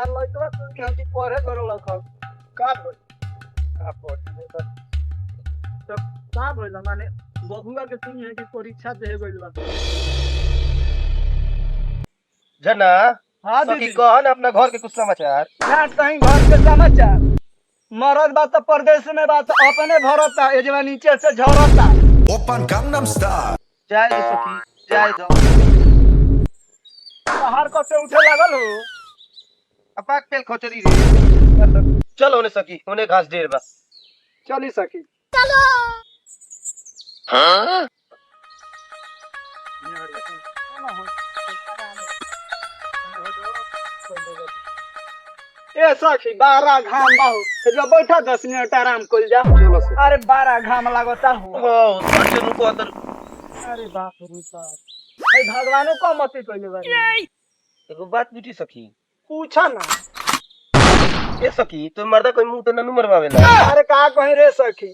तार लइकवा तू के पढ़े करल खा का बोल का पढ़ तो का बोल माने बबुआ के सुन है कि परीक्षा दे गइल बा जना। हां सखी दीदी कहन अपना घर के कुछ समाचार। ना कहीं घर के समाचार मरद बात तो परदेश में बात अपने भरता एजवा नीचे से झरता ओपन गंगनम स्टाइल। जाए दो सखी जाए दो। बाहर को से उठे लागल हो अपाक पेल खोचरी रे। चलो ने सखी होने घास ढेर बा। चली सकी हां ए सखी 12 घाम बाहु जो बैठा 10 मिनट आराम कर जा चलो से। अरे 12 घाम लागता हो हो सचनु को अंदर। अरे बाप रे बाप ए भगवानो को मत कइले बानी एगो बात पूछी सखी। पूछा ना ए सखी तो मर्दा कोई मुंह तो ननु मरवावेला। अरे का कहीं रे सखी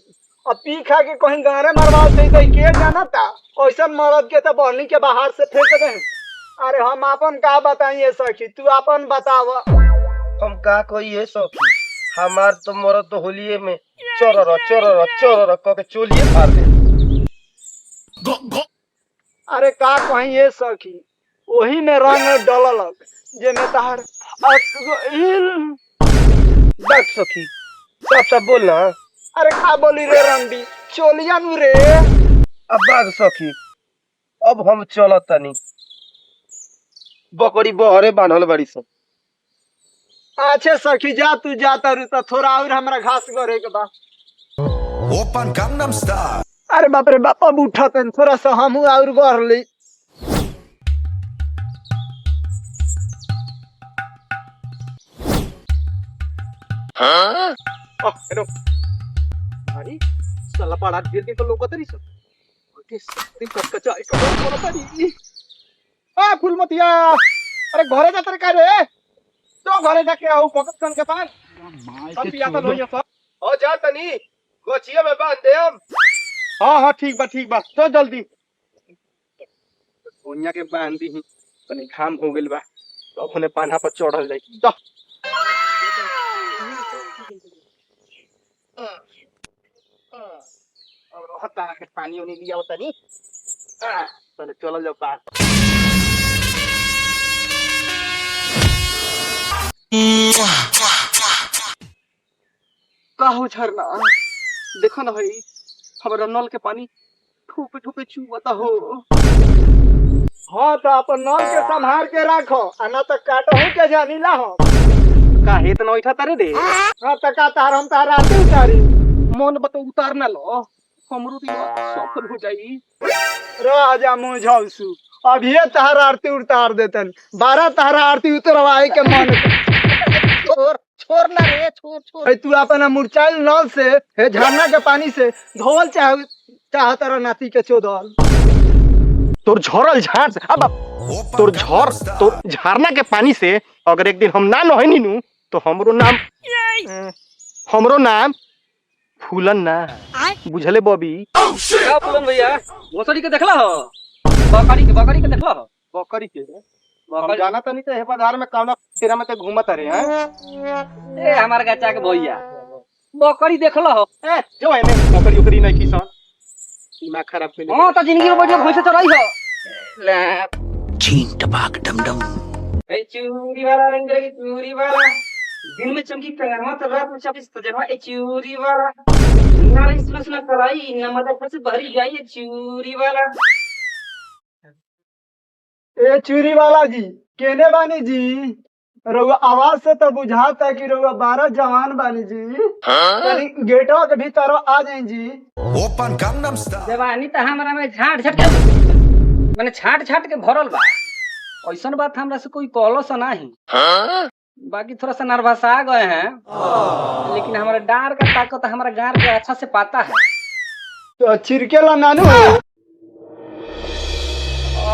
अब पी खा के कहीं गारे मरवा दे तो के जाना था ऐसा मरद के तो बहनी के बाहर से फेंक दे। अरे हम अपन का बताइए सखी तू अपन बताव हम का कोई है सखी हमार तो मरद तो होलिए में चोरर चोरर चोरर क के चोलिए फाड़ दे। अरे का कहीं ये सखी वही में रंग डललक जे में तार देख सखी सब सब बोल ना। अरे का बोली रे रंडी चोलिया नु रे अब बाग सखी अब हम चलत तनी बकरी बहरे बांधल बड़ी सब। अच्छे सखी जा तू जाता रू तो थोड़ा और हमरा घास करे के बा। Open Gangnam style. अरे बाप रे बाप अब उठतन थोड़ा सा हमू और गढ़ ली हां हेलो भाई साला पाड़ा गिर के तो लोग तरी सब ओके दिन कचकचा एक बोल तरी आ फूलमतिया अरे घरे जा का रे तो घरे जाके आओ पकड़ के पास सब पिया तो लोइया सब हो जा तनी गोचिया में बांध दे हम। हां ठीक बा तो जल्दी सोनिया के बांध दी तनी घाम हो गेल बा तो अपने पाना पर चढ़ल जाई जा और हता के पानी उनी लिया होता नी चल चल जाओ पार काहो झरना देखो ना भाई हमारा नल के पानी ठोपे ठोपे चुवता हो। हाँ तो अपन नल के संभाल के रखो ना तो काटो के जानिला हो काहे इतना उठा तारे दे। हाँ तो का तार हम तार आते उतारी मन बतो उतार ना लो हमरो दिया सफल हो जाई राजा मुझौसु अब ये तार आरती उतार देतन 12 तार आरती उतरवाए के मन छोड़ ना रे छोड़ तू अपना मुरचाइल नल से हे झरना के पानी से धोवल चाहत रह नाती के चोदल तोर झरल झाड़ से अब तोर झरना के पानी से अगर एक दिन हम ना नहनी नु तो हमरो नाम फूलन ना बुझले बॉबी। क्या फूलन भैया भोसड़ी के देखला हो बकरी के देखला हो बकरी के हम जाना तो नहीं तो हे बाजार में कौना तेरा में ते घूमत रहे हैं ए हमार गच्चा के भैया बकरी देखला हो ए जो है ने बकरी उकरी नहीं किसान दिमाग खराब कर हां तो जिंदगी में बढ़िया भैंस चराई हो ले चीन टपाक डमडम। ए चूरी वाला रंग की चूरी वाला दिन में चमकी कलमा तो रात में छपी सजवा ए चूरी वाला नारी सुलसना कराई नमक से भरी जाई ए चूरी वाला। ए चूरी वाला जी केने बानी जी रउआ आवाज से तो बुझाता है कि रउआ 12 जवान बानी जी यानी गेटवा के भीतर आ जाए जी। Open Gangnam style. जवानी तो हमरा में झाट झट के माने छाट छाट के भरल बा ऐसन बात हमरा से कोई कहलो सा नहीं। बाकी थोड़ा सा नर्वस आ गए हैं लेकिन हमारे डार का ताकत हमारा गार के अच्छा से पाता है तो छिड़के ला नानू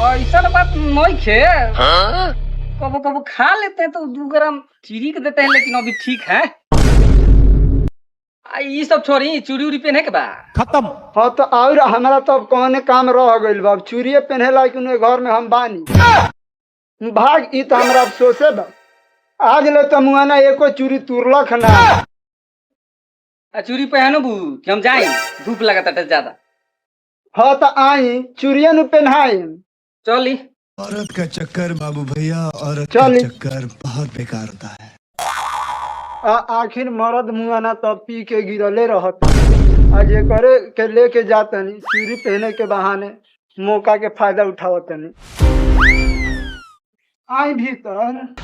ऐसा बात नहीं खे कबो कबो खा लेते हैं तो 2 ग्राम चीरी के देते हैं लेकिन अभी ठीक है। ये सब छोड़ी चूड़ी उड़ी पहने के बा खत्म। हाँ तो और हमारा तो कौने काम रह गइल बा चूड़िए पहने ला कि घर में हम बानी भाग ई तो हमरा अफसोसे बा आज ले तमुआना एको चूड़ी तुरलक ना। आ चूड़ी पहनबू कि हम जाई? धूप लगता है ज्यादा। हाँ तो आई चूड़िया नु पहनाई। चली। औरत का चक्कर बाबू भैया, औरत का चली। चक्कर बहुत बेकार होता है। आखिर मर्द मुआना तो पी के गिरले रहत। आज ये करे के लेके जातनी चूड़ी पहने के बहाने मौका के फायदा उठावतनी। आई भीतर।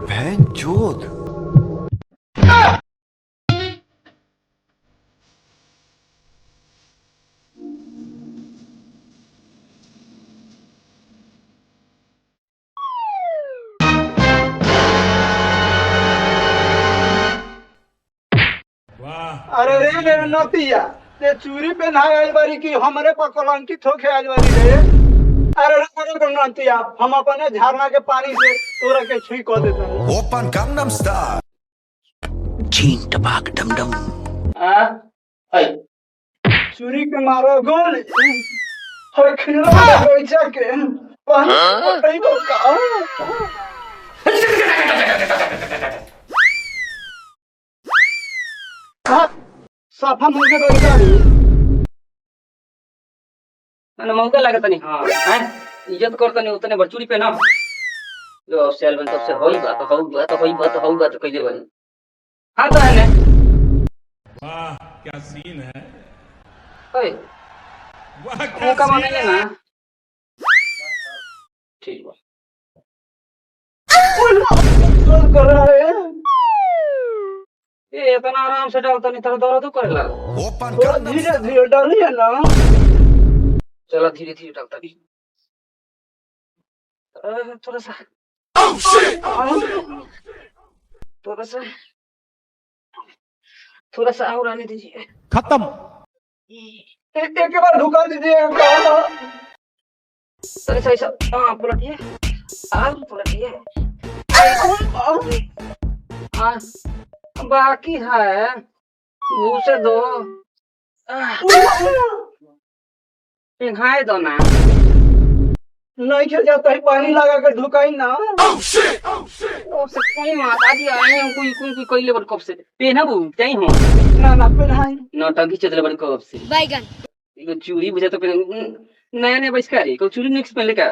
बहन चोद। अरे रे रे नतिया ते चूड़ी पहनाए आई बारी की हमरे पर कलंकित होके आई बारी रे। अरे रे नतिया हम अपने झरना के पानी से तोरा के छुई कर देता हूं। Open Gangnam style. चीन टपाक डम डम। चूड़ी के मारो गोल हर खिलवा बैठा के पानी पटई को का। साफा मुझे बैठा मैंने मौका लगा नहीं। हाँ हैं इज्जत करता नहीं उतने बड़ चूड़ी पहना जो सेल में सबसे होई बात कइले बनी। हाँ तो है ने। वाह क्या सीन है। ओए वाह क्या मौका सीन मानेंगे है। ना। ठीक बा। कर रहा है। ये इतना आराम से डालता नहीं तेरा दर्द तो करे लगा। ओपन थोड़ा गंगनम धीरे धीरे डालिए ना। चला धीरे धीरे डालता भी। थोड़ा सा थोड़ा सा और आने दीजिए। खत्म। एक बार ढुका दीजिए। थोड़ा सा ऐसा पलटिए और पलटिए। हाँ बाकी है घूसे दो पिघाए दो ना। नहीं खेल जाता है पानी लगा कर ढुकाई ना। से कोई माता जी आए हैं कोई कोई लेबर कब से पहना बू चाही हो ना ना पहनाई नौटंकी चल बड़ी कब से बैगन एगो चूड़ी बुझे तो नया नया बहिष्कारी को चूड़ी मिक्स पहन लेकर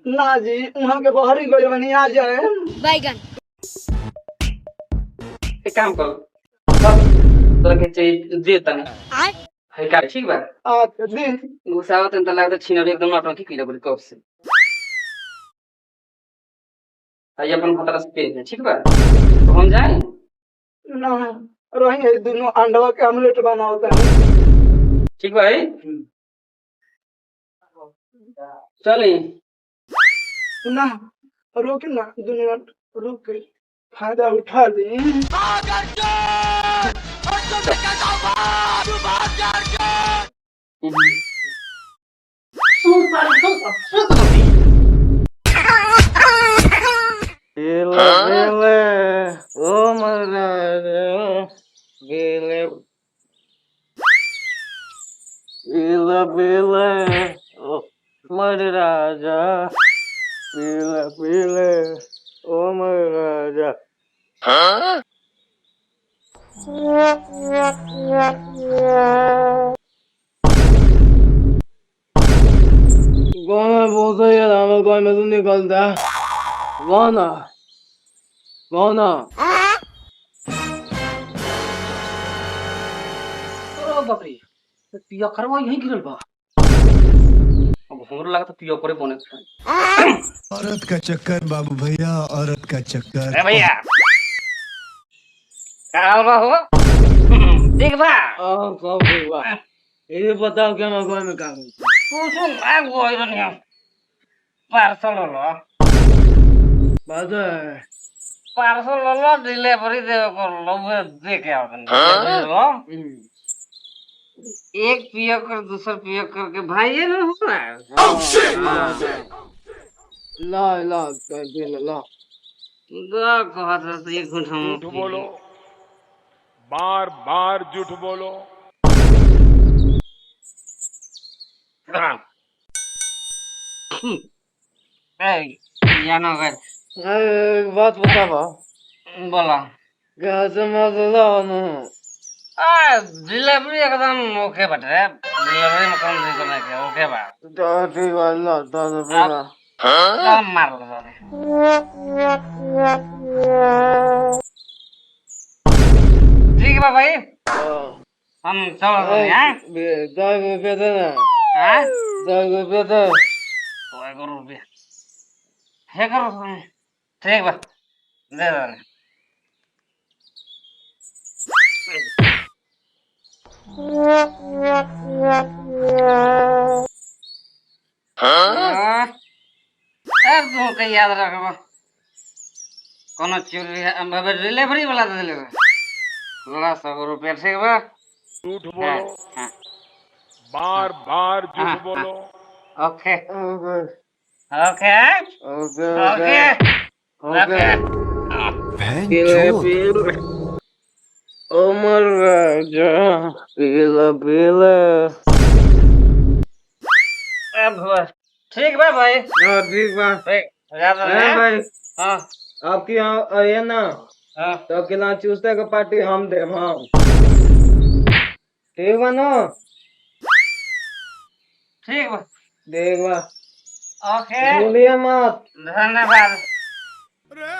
ना जी वहाँ के बाहरी गई बनी आ जाए। बैगन एक काम करो तोरा के चाहिए दे तनी है का ठीक बा। अच्छा दिन गुस्सावत त लागत छिनर एकदम नौटंकी कइले बड़ी कब से आइए अपन खतरा से पेन ठीक बा तो हम जाए ना रही है दोनों अंडवा के ऑमलेट बनाओ है। ठीक भाई चलिए ना रोक ना 2 मिनट रुक के फायदा उठा ली। राजा पीले पीले ओ मेरे राजा। गाना बोलते ही हमें कोई में तो निकलता गाना गाना। ओ बाप रे पिया करवा यहीं गिरल बा अब हमरा लगा था पिया करे बने औरत का चक्कर बाबू भैया, औरत का चक्कर। ए भैया का हो हो ठीक बा सब ठीक बा। ये बताओ क्या मैं कोई में काम कुछ ना कोई नहीं पार्सल लो बात है पार्सल लो डिलीवरी दे को लो दे के आओ लो एक पिया कर दूसर पिया करके भाई ये ना हो रहा है ला ला ला एक घंटा झूठ बोलो, बार बार झूठ बोलो। जानो कर एक बात बतावा बोला कैसे मतलब डिलीवरी एकदम ओके बटे डिलीवरी में कम नहीं करने के ओके बा ठीक वाला अब काम मार लो साले। ठीक है भाई हम चलो हैं 10 रुपये देना हैं 10 रुपये दे तो 1 रुपया है करो ठीक बा दे दो हाँ अब तुमको याद रखबो कोनो चोरी है अब डिलीवरी वाला दे ले थोड़ा 100 रुपया ठीक बा झूठ बोलो, हाँ बार बार हाँ, झूठ बोलो। ओके ओके ओके ओके ओके ओके पीले उमर राजा पीला पीला अब ठीक बा भाई हाँ ठीक बा ठीक याद अरे रखना भाई हाँ आपकी यहाँ आइए ना हाँ तो किला चूसते का पार्टी हम दे हम ठीक बा ना ठीक बा देख बा ओके भूलिए मत धन्यवाद रे